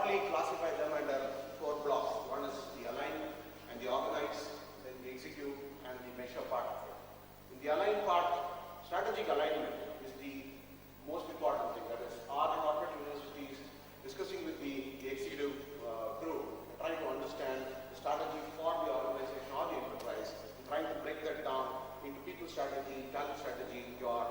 broadly classify them under 4 blocks. One is the align and the organize, then the execute and the measure part of it. In the align part, strategic alignment is the most important thing. That is, are the corporate universities discussing with the executive group, trying to understand the strategy for the organization or the enterprise, and trying to break that down into people strategy, talent your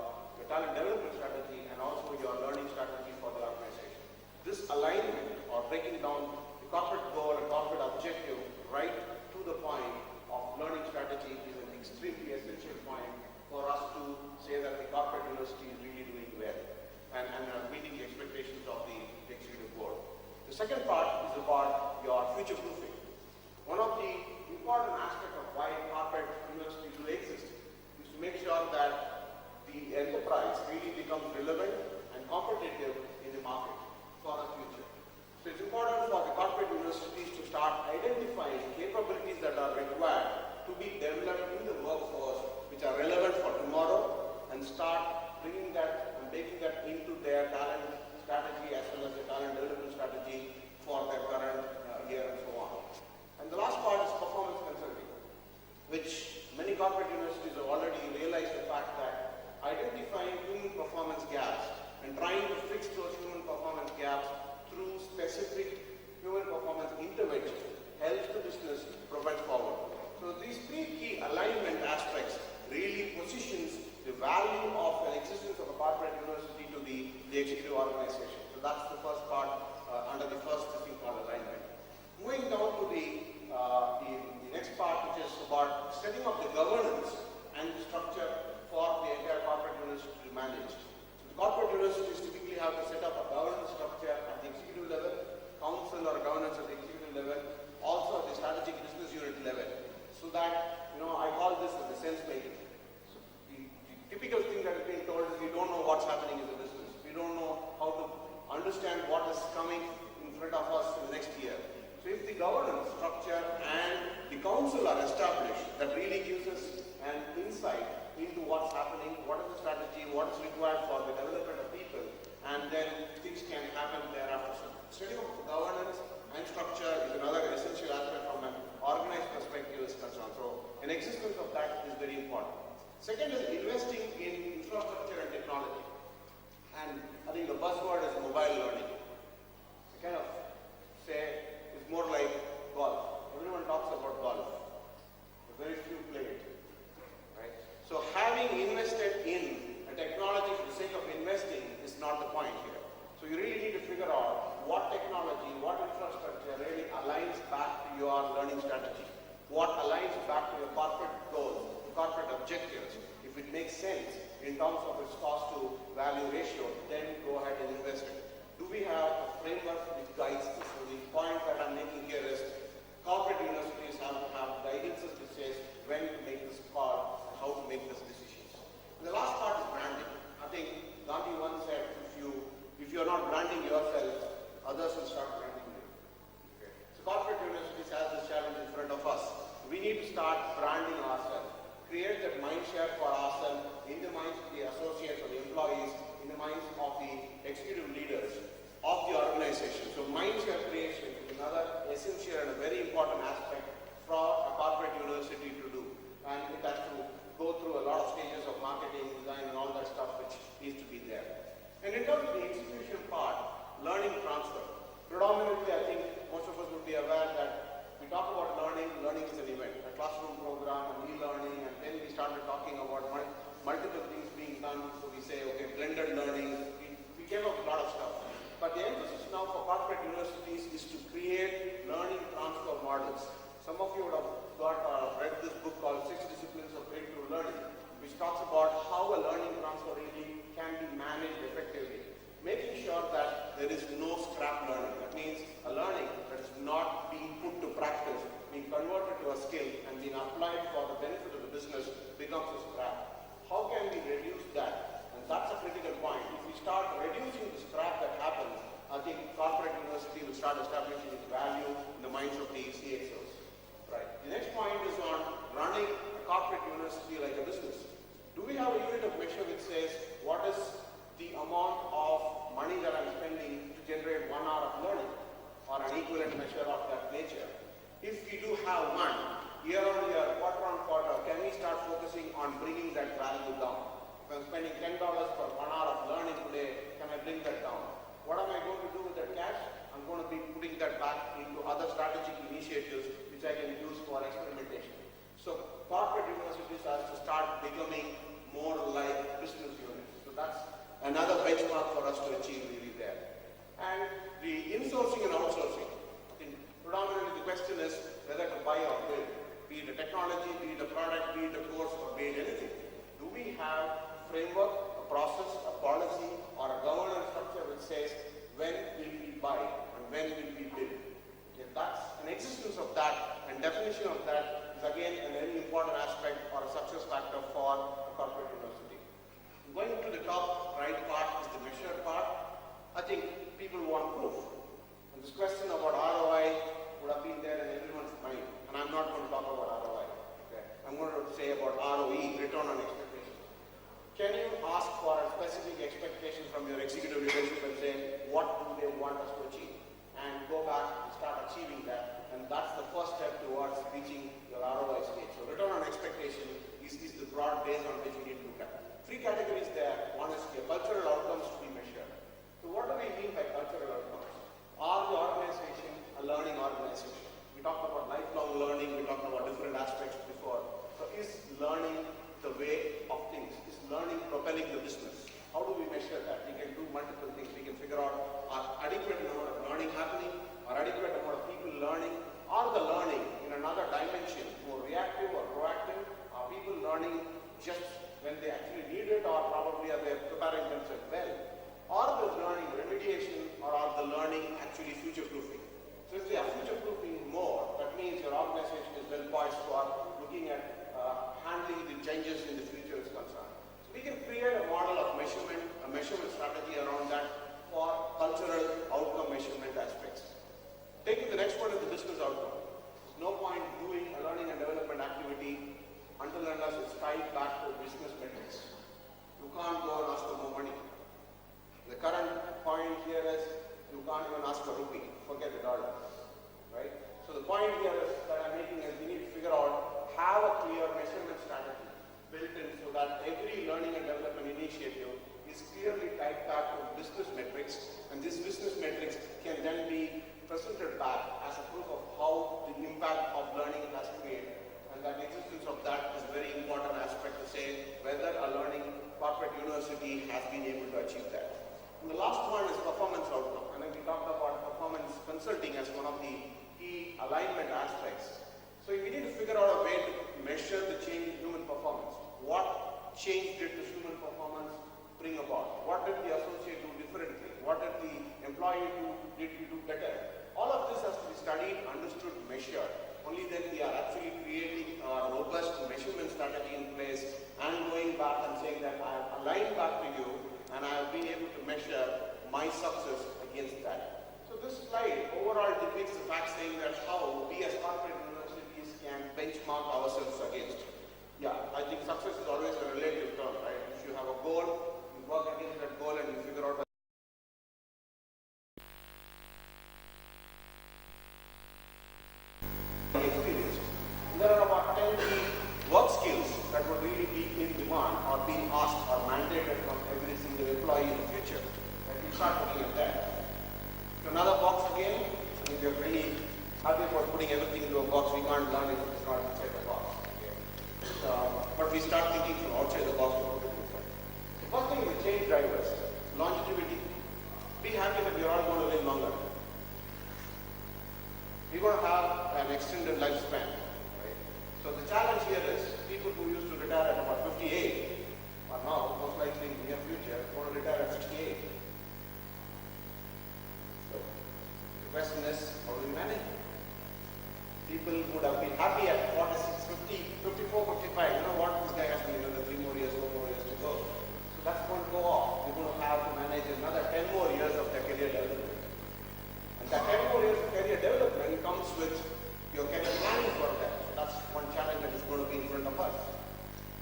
talent development strategy, and also your learning strategy for the organization. This alignment or breaking down the corporate goal and corporate objective right to the point of learning strategy is an extremely essential point for us to say that the corporate university is really doing well and meeting the expectations of the executive board. The second part is about your future proofing. One of the important aspects of why corporate universities do exist is to make sure that the enterprise really becomes relevant and competitive in the market for the future. So it's important for the corporate universities to start identifying capabilities that are required to be developed in the workforce which are relevant for tomorrow and start bringing that and making that into their talent strategy as well as the talent development strategy for their current year and so on. And the last part is performance consulting, which many corporate universities have already realized the fact that identifying human performance gaps and trying to fix those human performance gaps through specific human performance intervention helps the business propel forward. So these 3 key alignment aspects really positions the value of an existence of a corporate university to the executive organization. So that's the first part under the first thing called alignment. Moving down to the next part, which is about setting up the governance and the structure for the entire corporate university to be managed. So the corporate universities typically have to set up a governance structure at the executive level, council or governance at the executive level, also at the strategic business unit level. So that, I call this as the sense making. So the typical thing that is being told is we don't know what's happening in the business. We don't know how to understand what is coming in front of us in the next year. So if the governance structure and the council are established, that really gives us an insight into what's happening, what is the strategy, what is required for the development of people, and then things can happen thereafter. So setting up governance and structure is another essential aspect from an organized perspective is concerned. So an existence of that is very important. Second is investing in infrastructure and technology. And I think the buzzword is mobile learning. I kind of say it's more like golf. Everyone talks about golf, but very few play it. Right? So having invested in a technology for the sake of investing is not the point here. So you really need to figure out what technology, what infrastructure really aligns back to your learning strategy, what aligns back to your corporate goals, corporate objectives. If it makes sense in terms of its cost to value ratio, then go ahead and invest it. Do we have a framework which guides this? So the point that I'm making here is corporate universities have to have guidances which says when to make this call and how to make these decisions. And the last part is branding. I think Gandhi once said, if you're not branding yourself, others will start branding you. Okay. So corporate universities have this challenge in front of us. We need to start branding ourselves, create that mind share for ourselves in the minds of the associates or the employees, in the minds of the executive leaders of the organization. So mind share creation is another essential and a very important aspect for a corporate university to do. And it has to go through a lot of stages of marketing, design, and all that stuff which needs to be there. And in terms of the execution part, learning transfer. Predominantly, I think most of us would be aware that we talk about learning is an event, a classroom program, an e-learning, and then we started talking about multiple things being done. So we say, okay, blended learning, we came up with a lot of stuff. But the emphasis now for corporate universities is to create learning transfer models. Some of you would have read this book called 6 Disciplines of Breakthrough Learning, which talks about how a learning transfer really can be managed effectively, making sure that there is no scrap learning. That means a learning that is not being put to practice, being converted to a skill and being applied for the benefit of the business becomes a scrap. How can we reduce that? And that's a critical point. If we start reducing the scrap that happens, I think corporate university will start establishing its value in the minds of the CXOs. Right. The next point is on running a corporate university like a business. Do we have a unit of measure which says what is the amount of money that I'm spending to generate 1 hour of learning? Or equivalent measure of that nature. If we do have one, year on year, quarter on quarter, can we start focusing on bringing that value down? If I'm spending $10 for 1 hour of learning today, can I bring that down? What am I going to do with that cash? I'm going to be putting that back into other strategic initiatives which I can use for experimentation. So corporate universities have to start becoming more like business units. So that's another benchmark for us to achieve really there. And the insourcing and outsourcing. I think predominantly the question is whether to buy or build. Be it a technology, be it a product, be it a course, or be it anything. Do we have a framework, a process, a policy, or a governance structure which says when will we buy and when will we build? If that's an existence of that and definition of that is again a very important aspect or a success factor for a corporate university. Going to the top right part is the measure part. I think people want proof. And this question about ROI would have been there in everyone's mind. And I'm not going to talk about ROI. Okay? I'm going to say about ROE, return on expectation. Can you ask for a specific expectation from your executive leadership and say, what do they want us to achieve? And go back and start achieving that. And that's the first step towards reaching your ROI stage. So return on expectation is the broad base on which we need to look at. 3 categories there. One is the cultural outcomes to be measured. So what do we mean by cultural outcomes? Are the organization a learning organization? We talked about lifelong learning, we talked about different aspects before. So is learning the way of things? Is learning propelling the business? How do we measure that? We can do multiple things. We can figure out are adequate amount of learning happening, or adequate amount of people learning, or the learning in another dimension, more reactive or proactive? Are people learning just when they actually need it, or probably are they preparing themselves well? Are the learning remediation, or are the learning actually future-proofing? So if they are future-proofing more, that means your organization is well poised for looking at handling the changes in the future is concerned. So we can create a model of measurement, a measurement strategy around that for cultural outcome measurement aspects. Taking the next one is the business outcome. There's no point doing a learning and development activity until and unless it's tied back to business metrics. You can't go and ask for more money. The current point here is you can't even ask for rupee, forget the dollar, right? So the point here is that I'm making is we need to figure out, have a clear measurement strategy built in so that every learning and development initiative is clearly tied back to business metrics, and these business metrics can then be presented back as a proof of how the impact of learning has created. And that existence of that is a very important aspect to say whether a learning corporate university has been able to achieve that. And the last one is performance outcome. And then we talked about performance consulting as one of the key alignment aspects. So we need to figure out a way to measure the change in human performance. What change did the human performance bring about? What did the associate do differently? What did the employee do? Did we do better? All of this has to be studied, understood, measured. Only then we are actually creating a robust measurement strategy in place and going back and saying that I have aligned back to you and I have been able to measure my success against that. So this slide overall depicts the fact saying that how we as corporate universities can benchmark ourselves against. Yeah, I think success is always a relative term, right? If you have a goal, you work against that goal and you figure out experience. There are about 10 key work skills that would really be in demand or being asked or mandated from every single employee in the future. And we start looking at that. To another box again, if you're really happy about putting everything into a box, we can't learn if it's not inside the box. Okay? But we start thinking from outside the box to put it inside. The first thing is the change drivers. Longevity. Be happy that we're all going to live longer. We're going to have an extended lifespan. Right? So the challenge here is people who used to retire at about 58 are now, most likely in the near future, going to retire at 68. So the question is, how do we manage it? People would have been happy at 46, 50, 54, 55. You know what? This guy has been another 3 more years, 4 more years to go. So that's going to go off. We're going to have to manage another 10 more years of their career development. And that 10 more years of career development comes with your career planning for that. So that's one challenge that is going to be in front of us.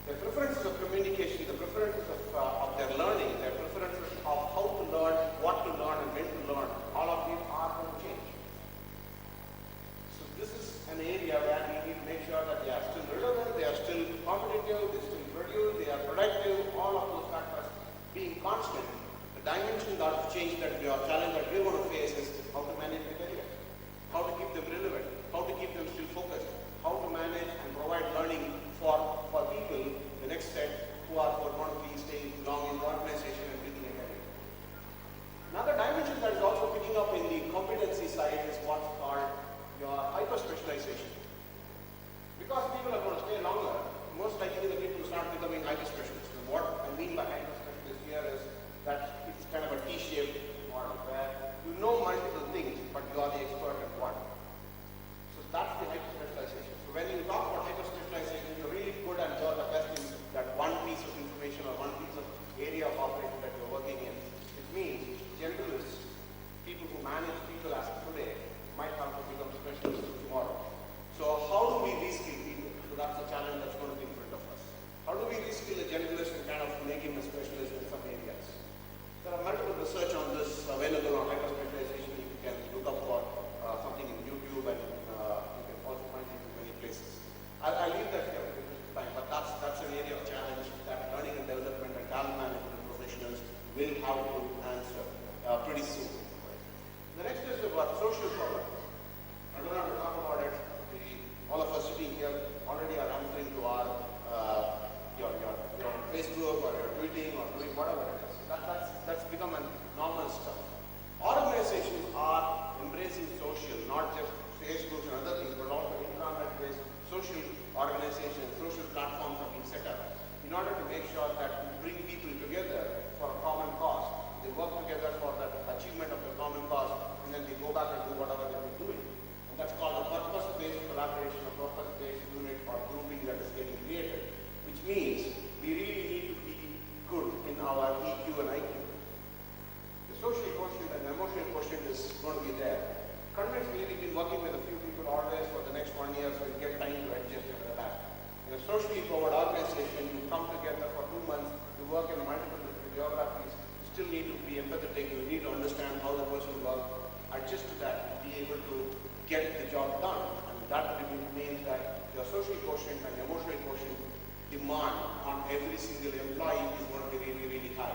The preferences of communication, the preferences of their learning, their preferences of how to learn, what to learn, and when to learn, all of these are going to change. constant, the dimension of change that we are challenge that we are going to face is how to manage the career, how to keep them relevant, how to keep them still focused, how to manage and provide learning for people, the next set who are going to be staying long in the organization and building a career. Another dimension that is also picking up in the competency side is what's called your hyper-specialization. Because people are going to stay longer, most likely the people start becoming hyper-specialists. And what I mean by hyper-specialist here is that it's kind of a T-shaped model where you know multiple things, but you are the expert at one. So that's the hyper-specialization. So when you talk about hyper-specialization, you're really good and you're the best in that one piece of information or one piece of area of operation that you're working in. It means generalists, people who manage people as of today, might have to become specialists tomorrow. So how do we reskill people? So that's the challenge that's going to be in front of us. How do we reskill a generalist and kind of make him a specialist in some areas? There are multiple research on this available on hyper-specialization. You can look up for something in YouTube, and you can also find it in many places. I'll leave that here for this time, but that's an area of challenge that learning and development and talent management professionals will have to answer pretty soon. The next is about social problems. I don't have to talk about it. All of us sitting here already are answering to our your Facebook or your tweeting or doing whatever it is. That's become a normal stuff. Organizations are embracing social, not just Facebook and other things, but also internet-based social organizations, social platforms are being set up in order to make sure that we bring people together for a common cause. They work together for the achievement of the common cause, and then they go back and do whatever they've been doing. And that's called a purpose-based collaboration, a purpose-based unit or grouping that is getting created, which means we really need to be good in our EQ and IQ. The social quotient and the emotional quotient is going to be there. Conventionally, we've been working with a few people always for the next 1 year, so you get time to adjust and adapt. In a socially forward organization, you come together for 2 months, you work in multiple different geographies, you still need to be empathetic, you need to understand how the person works, adjust to that, be able to get the job done. And that means that your social quotient and emotional quotient demand on every single employee is going to be really, really high.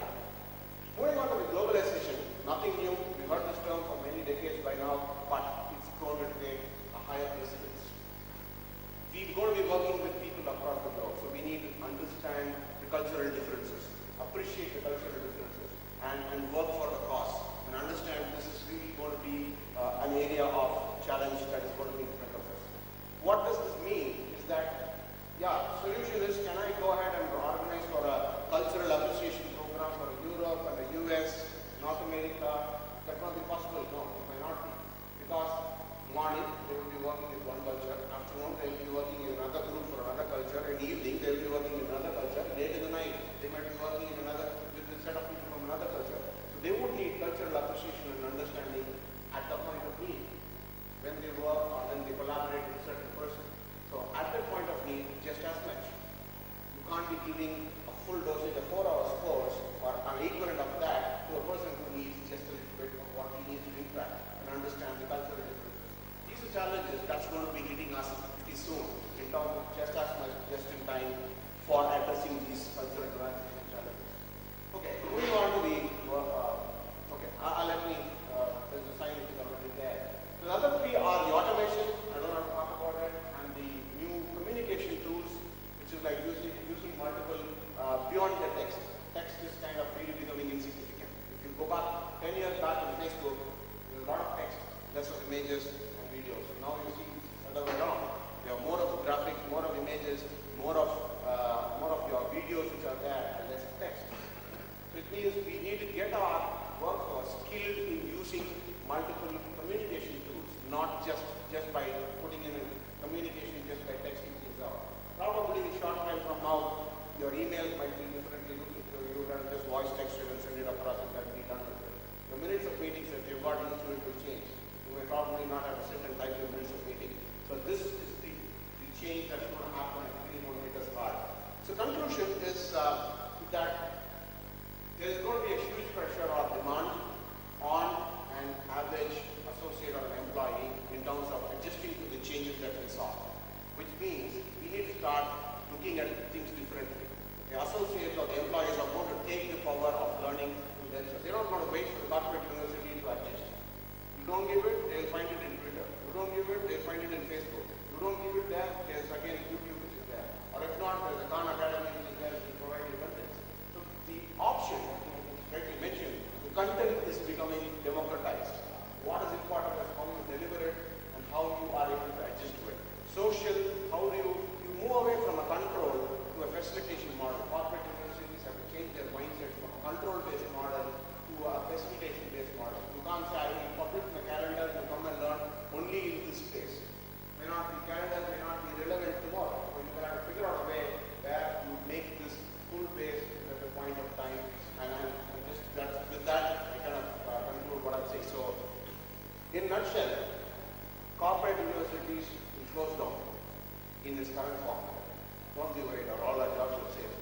Moving on to the globalization, nothing new. We've heard this term for many decades by now, but it's going to take a higher precedence. We're going to be working with people across the globe, so we need to understand the cultural differences, appreciate the cultural differences, and work for the cause, and understand this is really going to be an area of challenge that is going to be in front of us. What does this mean is that, solution is, can I go ahead and organize for a cultural appreciation program for Europe and the US, North America? That will be possible? No, it may not be. Because morning, they will be working with one culture. Afternoon, they will be working in another group for another culture. In evening, they will be working in another culture. Late in the night, they might be working in another with a set of people from another culture. So they would need cultural appreciation and understanding at the point of need, when they work or when they collaborate with a certain person. So at that point of need, just as much. You can't be giving a full dosage of 4 hours course or an equivalent of that to a person who needs just a little bit of what he needs to impact and understand the cultural differences. These are challenges that's going to be hitting us pretty soon in terms of just as much, just in time for addressing these cultural transition challenges. Okay, moving on to the let me, there's a sign which is already there. So the other three are the automation, I don't have to talk about it, and the new communication tools, which is like using multiple, beyond the text. Text is kind of really becoming insignificant. If you go back 10 years back on Facebook, there's a lot of text, less of images and videos. So now you see the other way around. You have more of graphics, more of images, more of your videos which are there, and less text. So it means we need to get our workforce skilled in using multiple communication tools, not just by putting in a communication just by texting things out. Probably a short while from now, your email might be differently looking. So you can just voice text it and send it across and that be done with it. Your minutes of meetings that you've got used to it will change. You may probably not have to sit and type your minutes of meeting. So this is the change that's going to happen and really going to hit us hard. So conclusion is that there is going to be a huge pressure or demand on an average associate or an employee in terms of adjusting to the changes that we saw, which means we need to start looking at things differently. The associates or the employees are going to take the power of learning learning to themselves. They're not going to wait for the corporate university to adjust. You don't give it, they'll find it in Twitter. You don't give it, they'll find it in Facebook. You don't give it there, there's again YouTube which is there. Or if not, there's a Khan Academy which is there to provide you content. So the option, like you mentioned, the content is becoming democratized. What is important is how you deliver it and how you are able to adjust to it. Social, how do you move away from a control to a facilitation model. Corporate universities have to change their mindset from a control-based model to a facilitation-based model. You can't say, I will publish my calendar to come and learn only in this space. Calendar may not be relevant tomorrow. So you have to figure out a way where you make this full base at a point of time. And just with that, I kind of conclude what I'm saying. So, in a nutshell, corporate universities will close down in its current form. Don't be worried, or all our jobs will save.